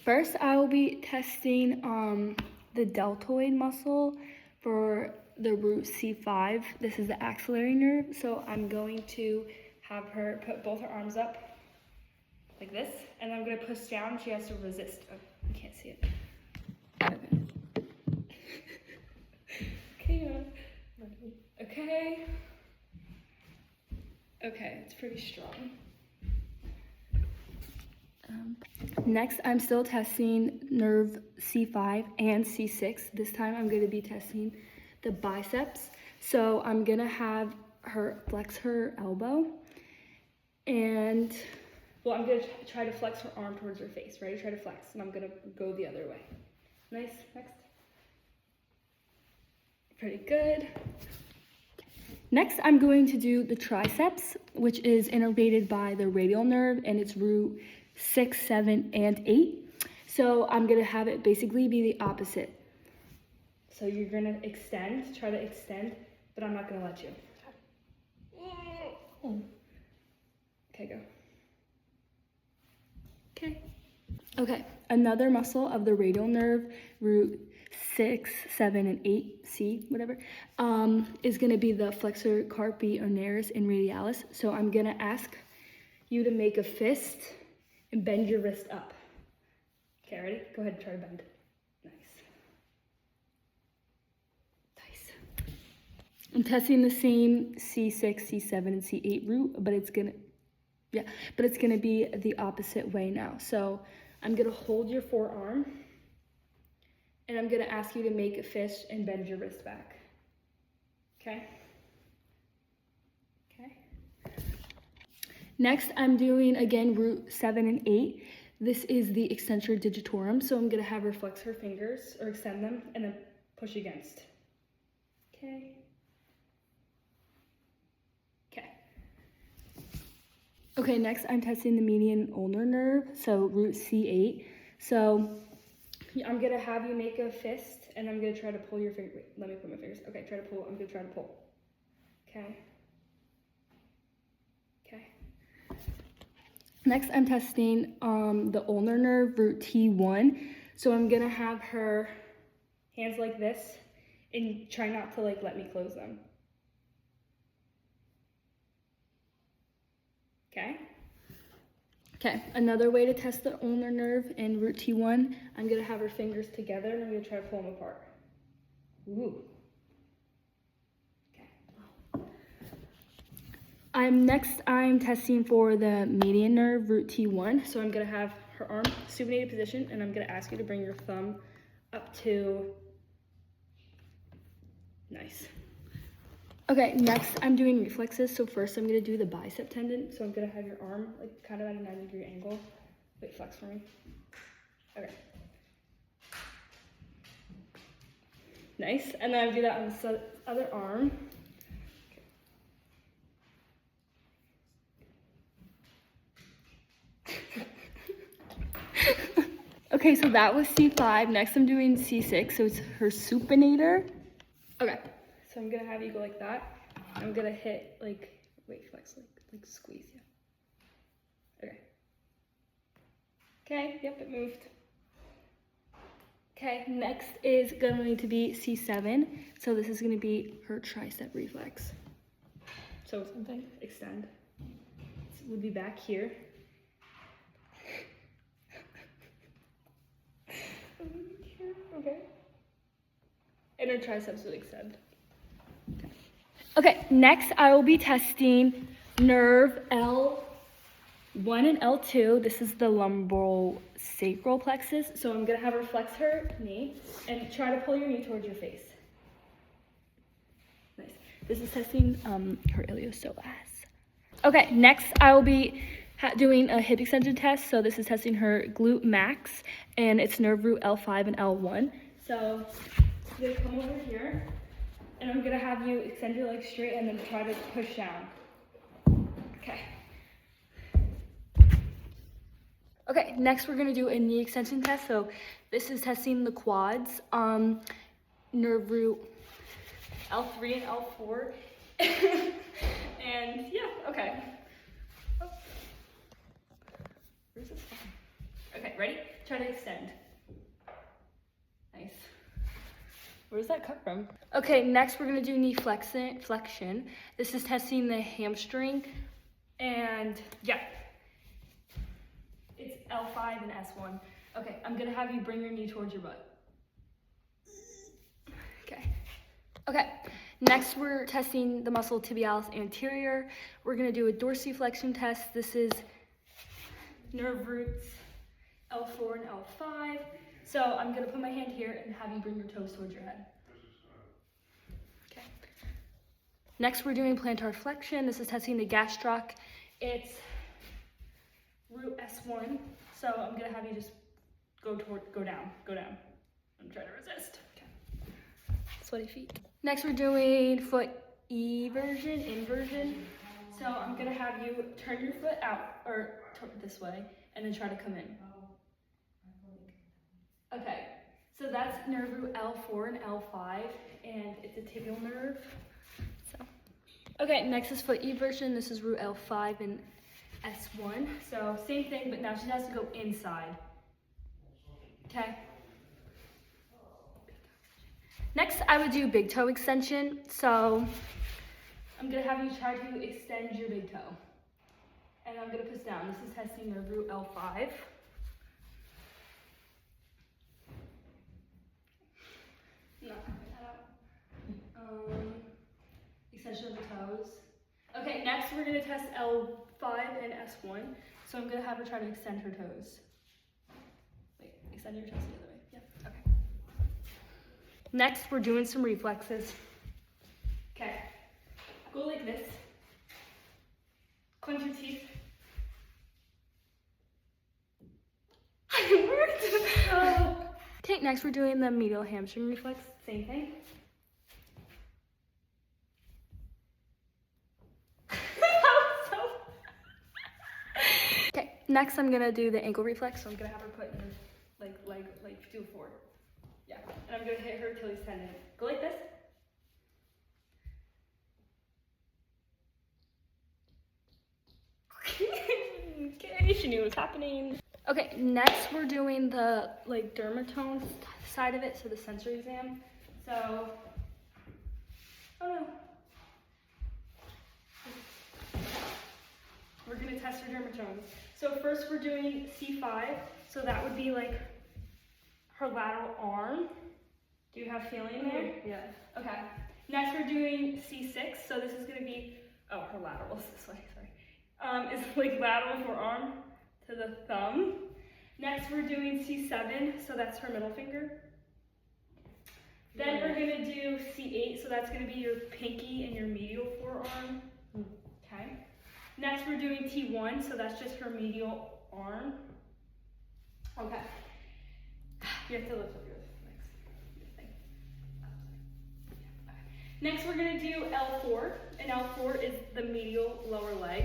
First, I will be testing the deltoid muscle for the root C5. This is the axillary nerve. So I'm going to have her put both her arms up like this, and I'm gonna push down. She has to resist. Oh, you can't see it. Okay. Okay. Okay, it's pretty strong. Next, I'm still testing nerve C5 and C6. This time I'm going to be testing the biceps. So I'm going to have her flex her elbow, and well, I'm going to try to flex her arm towards her face. Ready? Try to flex, and I'm going to go the other way. Nice. Next. Pretty good. Next, I'm going to do the triceps, which is innervated by the radial nerve, and it's root 6, 7, and 8. So I'm gonna have it basically be the opposite. So you're gonna extend, try to extend, but I'm not gonna let you. Okay, go. Okay, another muscle of the radial nerve, root 6, 7, and 8, C, whatever, is gonna be the flexor carpi ulnaris and radialis. So I'm gonna ask you to make a fist and bend your wrist up. Okay, ready? Go ahead and try to bend. Nice. I'm testing the same C6, C7, and C8 root, but it's gonna be the opposite way now. So I'm gonna hold your forearm, and I'm gonna ask you to make a fist and bend your wrist back. Okay? Next, I'm doing, again, root 7 and 8. This is the extensor digitorum, so I'm gonna have her flex her fingers, or extend them, and then push against. Okay. Okay, next I'm testing the median ulnar nerve, so root C8. So I'm gonna have you make a fist, and I'm gonna try to pull your finger. Wait, let me put my fingers. Okay, try to pull. I'm gonna try to pull. Okay. Next, I'm testing the ulnar nerve, root T1. So I'm gonna have her hands like this, and try not to let me close them. Okay, another way to test the ulnar nerve in root T1, I'm gonna have her fingers together, and I'm gonna try to pull them apart. Ooh. I'm testing for the median nerve, root T1. So I'm gonna have her arm supinated position, and I'm gonna ask you to bring your thumb up to, nice. Okay, next I'm doing reflexes. So first I'm gonna do the bicep tendon. So I'm gonna have your arm kind of at a 90-degree angle. Wait, flex for me. Okay. Nice, and then I do that on the other arm. Okay, so that was C5. Next I'm doing C6, so it's her supinator. Okay, so I'm gonna have you go like that. I'm gonna hit wait, flex, squeeze, yeah. Okay, yep, it moved. Okay, next is going to be C7. So this is gonna be her tricep reflex. So something, extend. This would be back here. Okay. And her triceps would extend. Okay, next I will be testing nerve L1 and L2. This is the lumbosacral plexus. So I'm gonna have her flex her knee and try to pull your knee towards your face. Nice. This is testing her iliopsoas. Okay, next I will be doing a hip extension test. So this is testing her glute max, and it's nerve root L5 and L1. So I'm gonna come over here, and I'm gonna have you extend your legs straight and then try to push down. Okay, next we're gonna do a knee extension test. So this is testing the quads, nerve root L3 and L4. And yeah, okay. Oh. Where's this from? Okay, ready? Try to extend. Nice. Where does that come from? Okay, next we're gonna do knee flexion. This is testing the hamstring. And yeah, it's L5 and S1. Okay, I'm gonna have you bring your knee towards your butt. Okay, next we're testing the muscle tibialis anterior. We're gonna do a dorsiflexion test. This is nerve roots L4 and L5. So I'm gonna put my hand here and have you bring your toes towards your head. Okay. Next we're doing plantar flexion. This is testing the gastroc. It's root S1. So I'm gonna have you just go down. I'm trying to resist. Okay. Sweaty feet. Next we're doing foot inversion. So I'm gonna have you turn your foot out, or this way, and then try to come in. Okay, so that's nerve root L4 and L5, and it's a tibial nerve. So, okay, next is foot eversion. This is root L5 and S1. So same thing, but now she has to go inside. Okay. Next, I would do big toe extension. So I'm gonna have you try to extend your big toe. And I'm gonna push down. This is testing nerve root L5. Extension of the toes. Okay, next we're gonna test L5 and S1. So I'm gonna have her try to extend her toes. Wait, extend your toes the other way. Yeah, okay. Next, we're doing some reflexes. Okay, go like this. Clench your teeth. It worked! Okay, next we're doing the medial hamstring reflex. Same thing. Okay, next I'm gonna do the ankle reflex. So I'm gonna have her put in her leg, do a forward. Yeah, and I'm gonna hit her Achilles tendon. Go like this. Okay, she knew what was happening. Okay, next we're doing the dermatome side of it, so the sensory exam. So, oh no. We're gonna test her dermatomes. So first we're doing C5, so that would be like her lateral arm. Do you have feeling there? Yeah. Okay. Next we're doing C6, so this is gonna be, oh, her lateral is this way, sorry. It's like lateral forearm to the thumb. Next we're doing C7, so that's her middle finger. Then we're gonna do C8, so that's gonna be your pinky and your medial forearm. Okay. Next we're doing T1, so that's just her medial arm. Okay. You have to lift up your legs. Next we're gonna do L4, and L4 is the medial lower leg.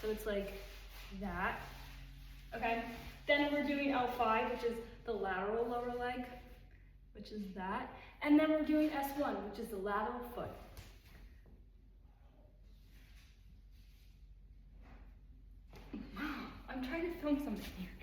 So it's like that. Okay. Then we're doing L5, which is the lateral lower leg, which is that. And then we're doing S1, which is the lateral foot. I'm trying to film something here.